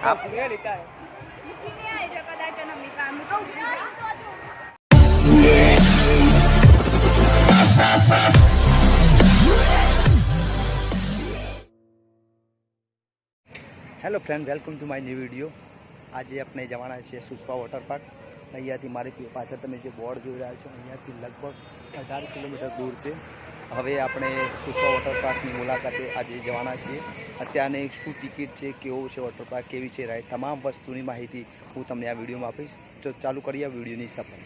आप hello friend, welcome to my new video. आज अपने जवाना है सुस्पा वॉटर पार्क। अहींयाથી મારી પાછળ તમે જે બોર્ડ જોઈ રહ્યા છો, અહીંયાથી લગભગ 18 કિલોમીટર દૂર છે। હવે આપણે સુસ્પા વોટર પાર્કની મુલાકાતે આજે જવાના છીએ। અત્યારની શું ટિકિટ છે, કેવો છે વોટર પાર્ક, કેવી છે રાઈડ, તમામ વસ્તુની માહિતી હું તમને આ વિડીયોમાં આપીશ। તો ચાલુ કરીએ આ વિડીયોની સફર।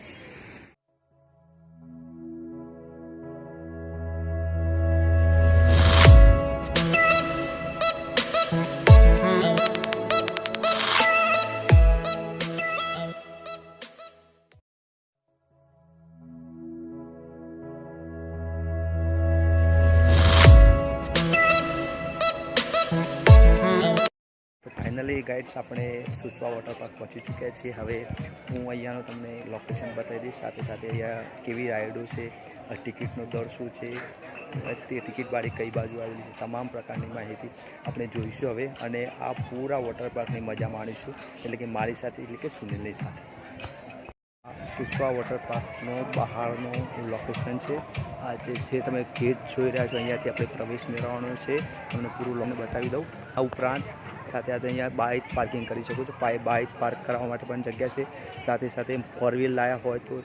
फाइनली गाइड्स अपने सुस्पा वॉटर पार्क पहुँची चुक्या छे। हवे हूँ अहींयानो तमने लोकेशन बतावी दईश, साथे साथे अहींया केवी राइडो छे, टिकिटनो दर शुं छे, ते टिकिट बारी कई बाजू आवेली छे, तमाम प्रकारनी माहिती आपणे जोईशुं हवे। अने आ पूरा वॉटर पार्कनी मजा माणीशुं, एटले के मारी साथे एटले के सुनीलनी साथे। सुस्पा वॉटर पार्कनो बहारनो लोकेशन है। आज जे तमे गेट जोई रह्या छो, अहींयाथी आपणे प्रवेश मेळवવાનો छे। तमने पूरुं लोन बतावी दऊं। आ उपरांत साथ अँ बाइक पार्किंग कर सको। बाइक पार्क करने जगह है। साथ साथ फोर व्हील लाया हो तो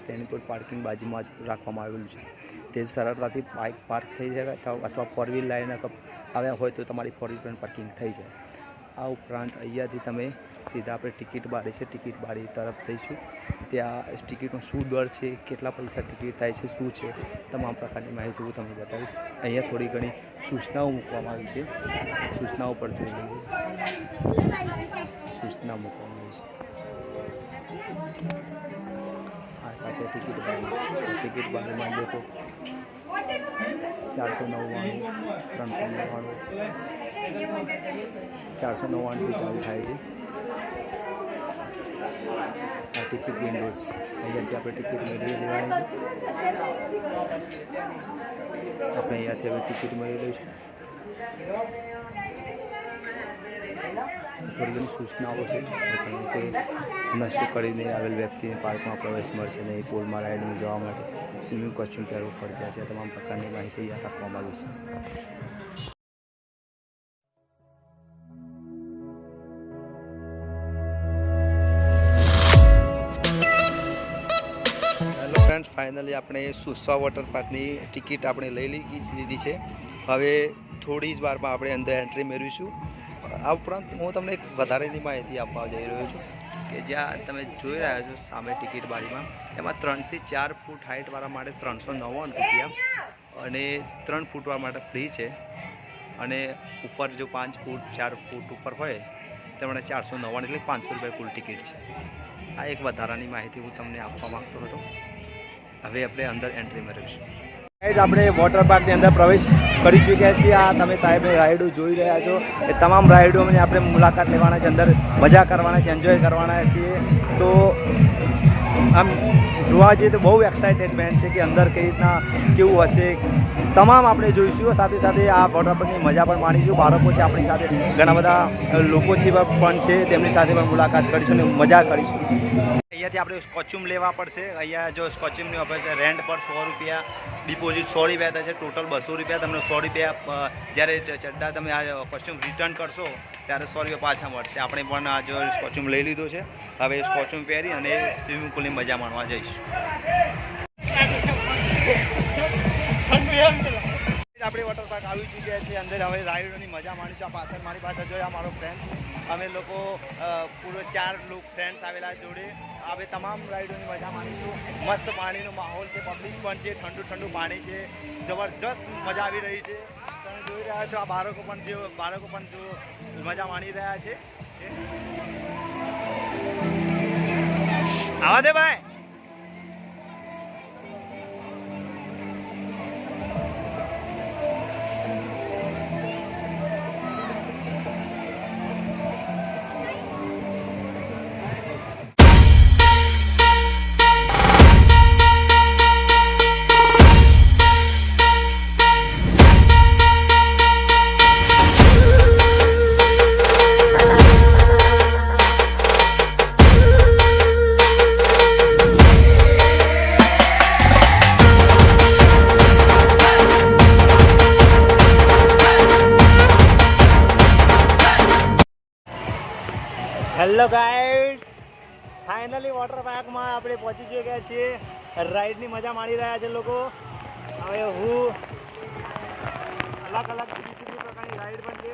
पार्किंग बाजू में राखवामां आवेलुं छे। सरलताथी बाइक पार्क थी जाए अथवा फोर व्हील लाइन आव्या हो तो तमारी फोर व्हील पार्किंग थी जाए। आ उपरांत अहींयाथी तमे सीधा अपने टिकिट बारी है, टिकिट बारी तरफ थईशुं। त्या टिकिटनो शुं दर है, केटला पैसा टिकिट थाय छे, शुं छे, तमाम प्रकारनी माहिती हूँ तमने बतावीश। अहींया थोड़ी घणी सूचनाओं मूकवामां आवी छे, सूचनाओं पर जोई लीजिए। सूचना मूकवामां आवी छे। आ साथे टिकिट बारी, टिकिट बारी में देखो 499, 399, 499 चालू थाय छे। आ टिकिट विंडोज अहींयाथी आपणे टिकिट मेळवी लेवानी छे। આપણે અહીંયાથી હવે ટિકિટ મેળવી લઈશું। થોડી ઘણી સૂચનાઓ છે કે નશો કરીને આવેલ વ્યક્તિને પાર્કમાં પ્રવેશ મળશે નહીં, પૂલમાં રાઇડિંગ જવા માટે સ્વિમિંગ કોસ્ચ્યુમ પહેરવું ફરજિયાત છે। તમામ પ્રકારની માહિતી અહીંયા રાખવામાં આવી છે। फ्रेंड्स, फाइनली अपने सुस्पा वॉटर पार्कनी टिकिट आपणे लई लीधी है। हवे थोड़ी ज वार में आपणे अंदर एंट्री मेळवीशुं। आ उपरांत हूँ तमने एक वधारेनी माहिती आपवा जई रह्यो छुं कि ज्यां तमे जोई रह्या छो सामे टिकिट बारीमां एमां 3 થી 4 फूट हाइटवाळा माटे 399 रुपया अने 3 फूटवाळा माटे फ्री है। अने ऊपर जो 5 फूट 4 फूट ऊपर होय तेमणे 499 એટલે 500 रुपया कुल टिकिट है। आ एक वधारानी माहिती हूँ तमने आपवा मागतो हतो। हवे अपने अंदर एंट्री मेळवीशुं। गाइस, आपणे वॉटर पार्क ની અંદર प्रवेश કરી ચૂક્યા છીએ। આ તમે સાહેબની રાઇડો જોઈ રહ્યા છો, એ તમામ રાઇડોની આપણે મુલાકાત લેવાના છે, અંદર મજા કરવાના છે, એન્જોય કરવાના છીએ। તો આમ જોવા જઈએ તો બહુ એક્સાઇટેડમેન્ટ છે કે અંદર કઈ રીતના કેવું હશે, તમામ આપણે જોઈશું। સાથે સાથે આ વોટર પાર્કની મજા પણ માણીશું। બાળકો છે આપણી સાથે, ઘણા બધા લોકો છે પણ છે, તેમની સાથે પણ મુલાકાત કરીશું અને મજા કરીશું। અહીંયાથી આપણે કોસ્ચ્યુમ લેવા પડશે। અહીંયા જો કોસ્ચ્યુમની ઓફર છે, રેન્ટ પર 100 રૂપિયા, ડિપોઝિટ 100 રૂપિયા થશે, ટોટલ 200 રૂપિયા। તમને 100 રૂપિયા જ્યારે ચડ્ડા તમે આ કોસ્ચ્યુમ રિટર્ન કરશો ત્યારે 100 રૂપિયા પાછા મળશે। આપણે પણ આ જો કોસ્ચ્યુમ લઈ લીધો છે। હવે કોસ્ચ્યુમ પહેરી અને સ્વિમિંગ પૂલની મજા માણવા જઈશું। આપણે વોટર પાર્ક આવી ચૂક્યા છીએ। અંદર હવે રાઇડોની મજા માણીશું। આ પાછળ મારી પાસે જોયા મારો ફ્રેન્ડ, અમે લોકો પૂરો 4 લોક ફ્રેન્ડ્સ આવેલા જોડે। હવે તમામ રાઇડોની મજા માણીશું। મસ્ત પાણીનો માહોલ છે, પબ્લિક પણ છે, ઠંડુ ઠંડુ પાણી છે, જબરજસ્ત મજા આવી રહી છે। તમે જોઈ રહ્યા છો, આ બાળકો પણ જો મજા માણી રહ્યા છે। આવા દે ભાઈ। હેલો ગાઈસ, ફાઇનલી વોટર પાર્કમાં આપણે પહોંચી ગયા છીએ. રાઈડની મજા માણી રહ્યા છે લોકો. હવે હું અલગ અલગ જુદી પ્રકારની રાઈડ પણ છે.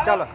ચાલો